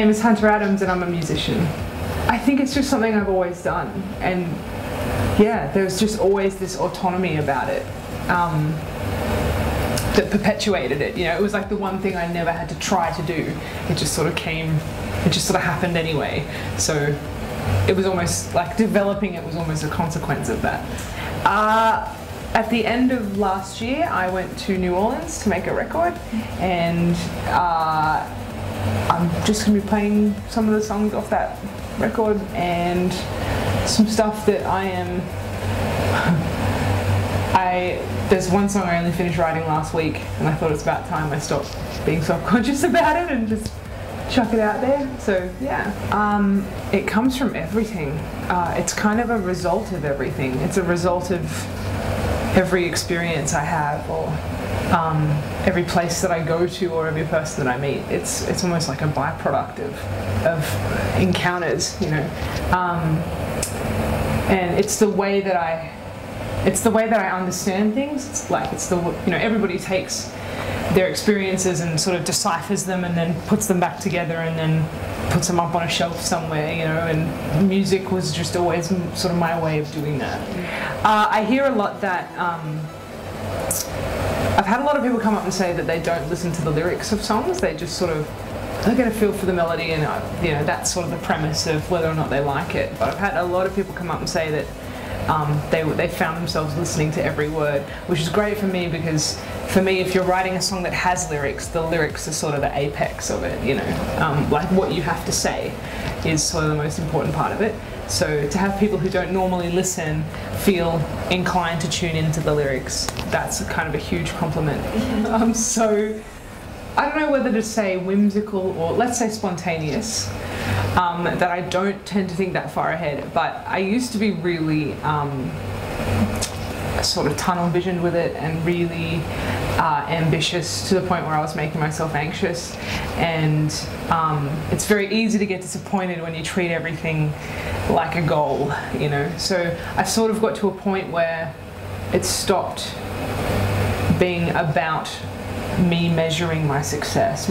name is Hunter Adams and I'm a musician. I think it's just something I've always done, and yeah, there's just always this autonomy about it that perpetuated it. You know, it was like the one thing I never had to try to do. It just sort of came, it just sort of happened anyway. So it was almost like developing it was almost a consequence of that. At the end of last year, I went to New Orleans to make a record, and I'm just going to be playing some of the songs off that record and some stuff that there's one song I only finished writing last week, and I thought it's about time I stopped being self-conscious about it and just chuck it out there. So yeah, it comes from everything. It's kind of a result of everything. It's a result of every experience I have, or every place that I go to, or every person that I meet. It's almost like a byproduct of encounters, you know. And it's the way that I understand things. Everybody takes their experiences and sort of deciphers them and then puts them back together and then puts them up on a shelf somewhere, you know, and music was just always sort of my way of doing that. I hear a lot that, I've had a lot of people come up and say that they don't listen to the lyrics of songs, they just sort of, they get a feel for the melody, and you know, that's sort of the premise of whether or not they like it. But I've had a lot of people come up and say that they found themselves listening to every word, which is great for me, because for me, if you're writing a song that has lyrics, the lyrics are sort of the apex of it, you know. Like what you have to say is sort of the most important part of it. So to have people who don't normally listen feel inclined to tune into the lyrics, that's kind of a huge compliment. So I don't know whether to say whimsical or let's say spontaneous. That I don't tend to think that far ahead, but I used to be really sort of tunnel visioned with it and really ambitious to the point where I was making myself anxious, and it's very easy to get disappointed when you treat everything like a goal, you know. So I sort of got to a point where it stopped being about me measuring my success,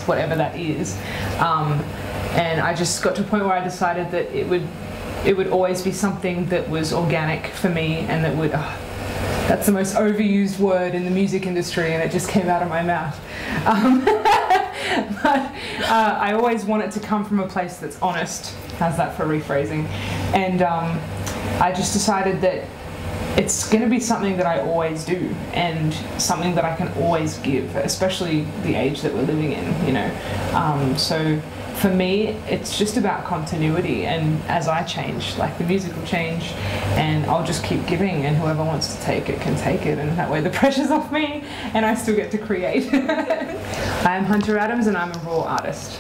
whatever that is. And I just got to a point where I decided that it would always be something that was organic for me, and that would, that's the most overused word in the music industry, and it just came out of my mouth. But I always want it to come from a place that's honest. How's that for rephrasing? And I just decided that it's going to be something that I always do, and something that I can always give, especially the age that we're living in, you know. So for me, it's just about continuity, and as I change, like the music will change, and I'll just keep giving, and whoever wants to take it can take it, and that way the pressure's off me, and I still get to create. I am Hunter Adams, and I'm a raw artist.